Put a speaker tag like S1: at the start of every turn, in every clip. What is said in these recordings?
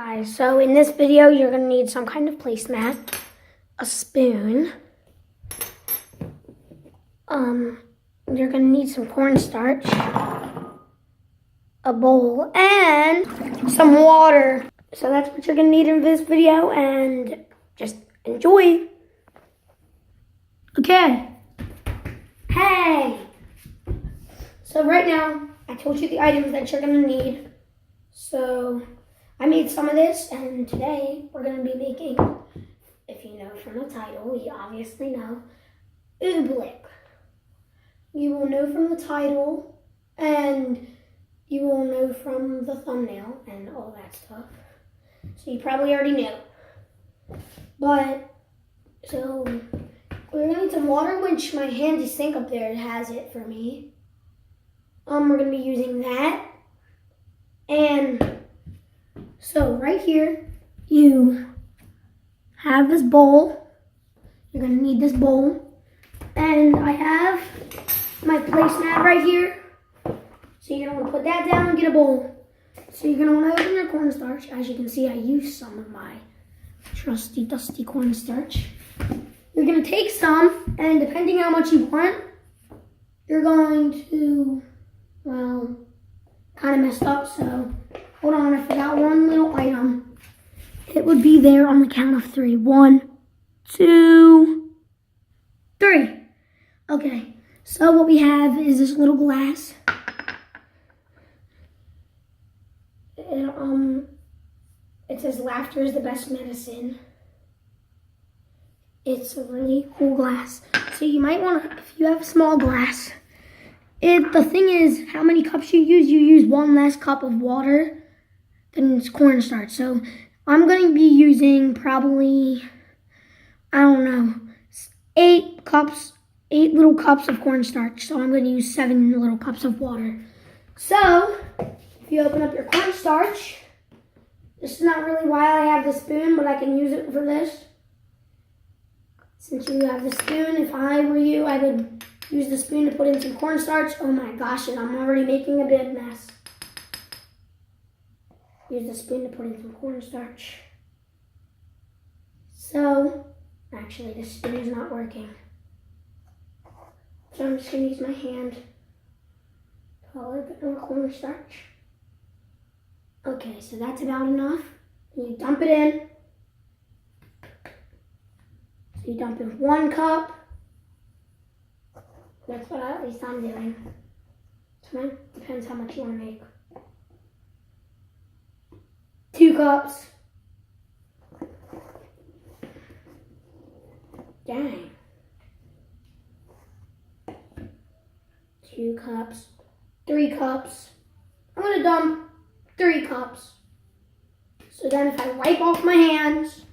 S1: Guys, so in this video, you're going to need some kind of placemat, a spoon, you're going to need some cornstarch, a bowl, and some water. So that's what you're going to need in this video, and just enjoy. Okay. Hey! So right now, I told you the items that you're going to need. So I made some of this, and today we're going to be making, if you know from the title, you obviously know, Obleck. You will know from the title, and you will know from the thumbnail and all that stuff. So you probably already know. But, so, we're going to need some water, which my handy sink up there has it for me. We're going to be using that. And so right here, you have this bowl. You're going to need this bowl. And I have my placemat right here. So you're going to want to put that down and get a bowl. So you're going to want to open your cornstarch. As you can see, I used some of my trusty, dusty cornstarch. You're going to take some, and depending how much you want, you're going to, well, kind of messed up, so hold on, I forgot one little item. It would be there on the count of 3. 1, 2, 3. Okay, so what we have is this little glass. It says laughter is the best medicine. It's a really cool glass. So you might want to, if you have a small glass, the thing is, how many cups you use 1 less cup of water than cornstarch. So I'm going to be using probably, I don't know, 8 little cups of cornstarch. So I'm going to use 7 little cups of water. So if you open up your cornstarch, this is not really why I have the spoon, but I can use it for this. Since you have the spoon, if I were you, I would use the spoon to put in some cornstarch. Oh my gosh, and I'm already making a big mess. Use the spoon to put in some cornstarch. So, actually the spoon is not working. So I'm just going to use my hand to put a little bit more cornstarch. Okay, so that's about enough. And you dump it in. So you dump in 1 cup. That's what at least I'm doing. So it depends how much you want to make. 2 cups. Dang. 2 cups. 3 cups. I'm going to dump 3 cups. So then if I wipe off my hands,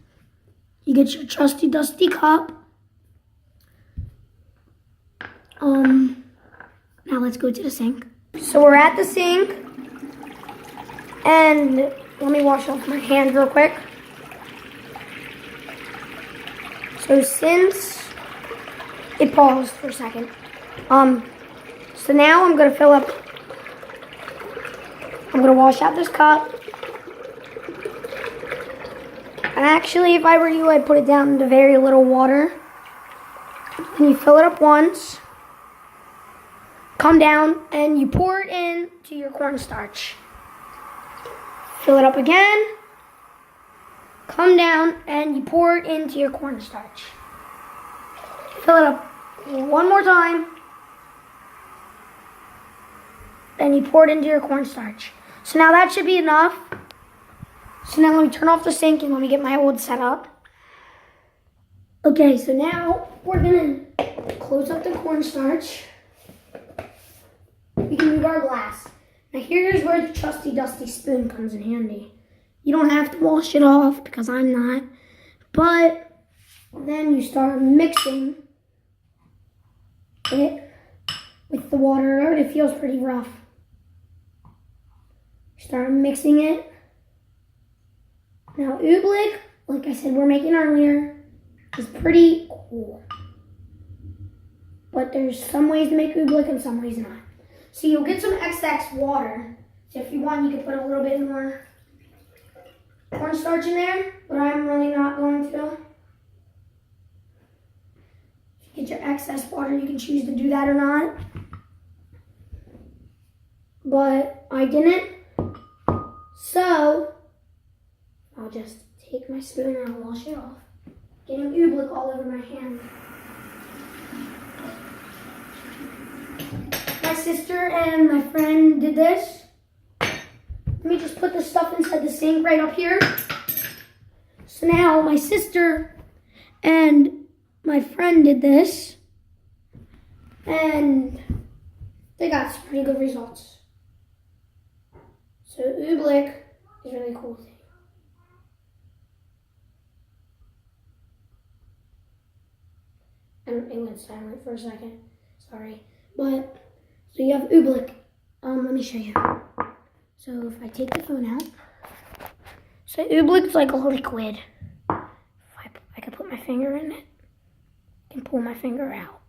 S1: you get your trusty dusty cup. Now let's go to the sink. So we're at the sink, and let me wash off my hand real quick. So since it paused for a second, so now I'm gonna wash out this cup. And actually, if I were you, I'd put it down into very little water. And you fill it up once. Come down and you pour it into your cornstarch. Fill it up again. Come down and you pour it into your cornstarch. Fill it up one more time. Then you pour it into your cornstarch. So now that should be enough. So now let me turn off the sink and let me get my wood set up. Okay, so now we're gonna close up the cornstarch. We can move our glass. Now here's where the trusty dusty spoon comes in handy. You don't have to wash it off because I'm not. But then you start mixing it with the water. It feels pretty rough. Start mixing it. Now Obleck, like I said, we're making earlier, is pretty cool. But there's some ways to make Obleck and some ways not. So you'll get some XX water. So if you want, you can put a little bit more. cornstarch in there, but I'm really not going to. If you get your excess water, you can choose to do that or not. But I didn't. So I'll just take my spoon and I'll wash it off. Getting Obleck all over my hand. My sister and my friend did this. Let me just put the stuff inside the sink right up here. So now my sister and my friend did this. And they got some pretty good results. So Obleck is a really cool thing. And it went silent for a second. Sorry. But, so you have Obleck. Let me show you. So if I take the phone out. So Obleck's like a liquid. If I could put my finger in it. I can pull my finger out.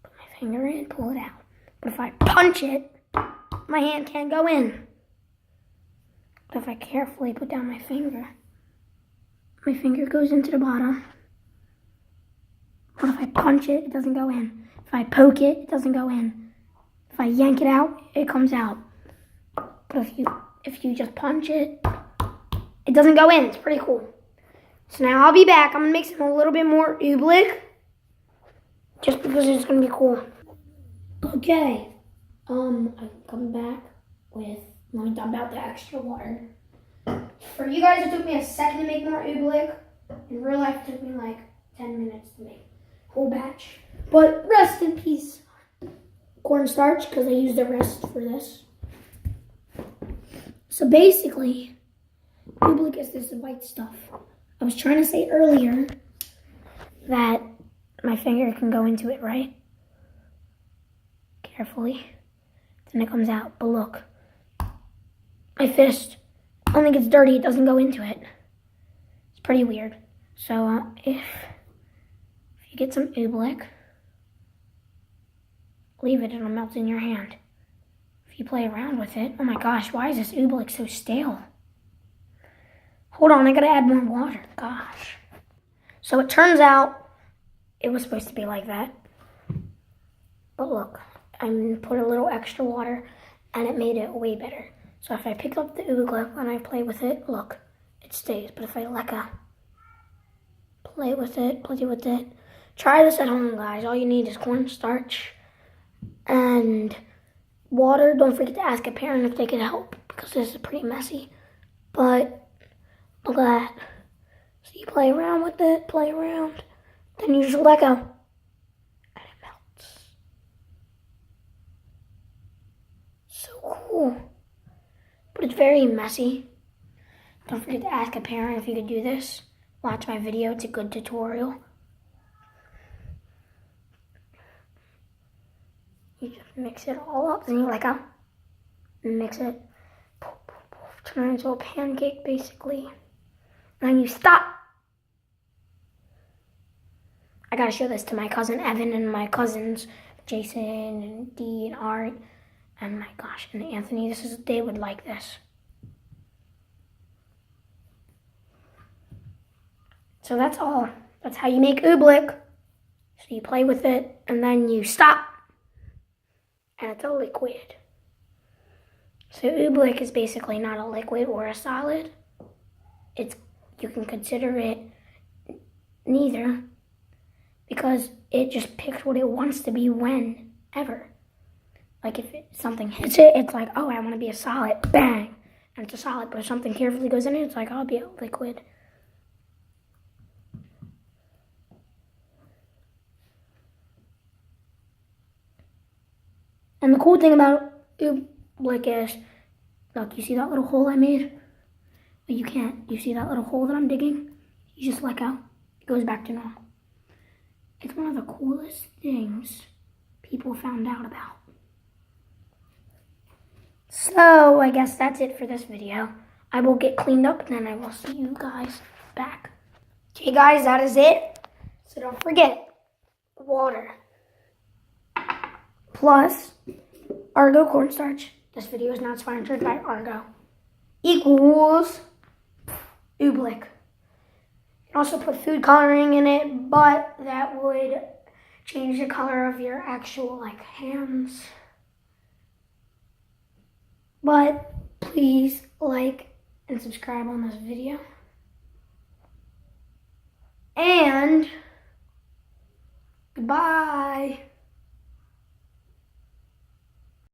S1: Put my finger in, pull it out. But if I punch it, my hand can't go in. But if I carefully put down my finger goes into the bottom. But if I punch it, it doesn't go in. If I poke it, it doesn't go in. If I yank it out, it comes out. But if you just punch it, it doesn't go in. It's pretty cool. So now I'll be back. I'm gonna make some a little bit more Obleck, just because it's gonna be cool. Okay. I'm coming back with. Let me dump out the extra water. For you guys, it took me a second to make more Obleck. In real life, it took me like 10 minutes to make a whole batch. But rest in peace, cornstarch, because I used the rest for this. So basically, Obleck is this white stuff. I was trying to say earlier that my finger can go into it, right? Carefully. Then it comes out. But look. My fist, I don't think it's dirty, it doesn't go into it. It's pretty weird. So if you get some Obleck, leave it, it'll melt in your hand. If you play around with it, oh my gosh, why is this Obleck so stale? Hold on, I gotta add more water, gosh. So it turns out it was supposed to be like that. But look, I put a little extra water and it made it way better. So if I pick up the Obleck and I play with it, look, it stays. But if I let go, play with it, try this at home, guys. All you need is cornstarch and water. Don't forget to ask a parent if they can help, because this is pretty messy. But look at that. So you play around with it, then you just let go, and it melts. So cool. But it's very messy. Don't forget to ask a parent if you could do this. Watch my video, it's a good tutorial. You just mix it all up, then you let go. Mix it. Turn it into a pancake, basically. And then you stop. I gotta show this to my cousin Evan and my cousins Jason and Dee and Art. And my gosh, and Anthony, they would like this. So that's all. That's how you make Obleck. So you play with it, and then you stop. And it's a liquid. So Obleck is basically not a liquid or a solid. You can consider it neither, because it just picks what it wants to be whenever. Like if something hits it, it's like, oh, I want to be a solid, bang, and it's a solid. But if something carefully goes in it, it's like, I'll be a liquid. And the cool thing about Obleck is, look, you see that little hole I made? Well, you can't. You see that little hole that I'm digging? You just let go. It goes back to normal. It's one of the coolest things people found out about. So, I guess that's it for this video. I will get cleaned up, and then I will see you guys back. Okay, guys, that is it. So don't forget, water plus Argo cornstarch. This video is not sponsored by Argo. Equals Obleck. You can also put food coloring in it, but that would change the color of your actual like hands. But please like and subscribe on this video. And goodbye.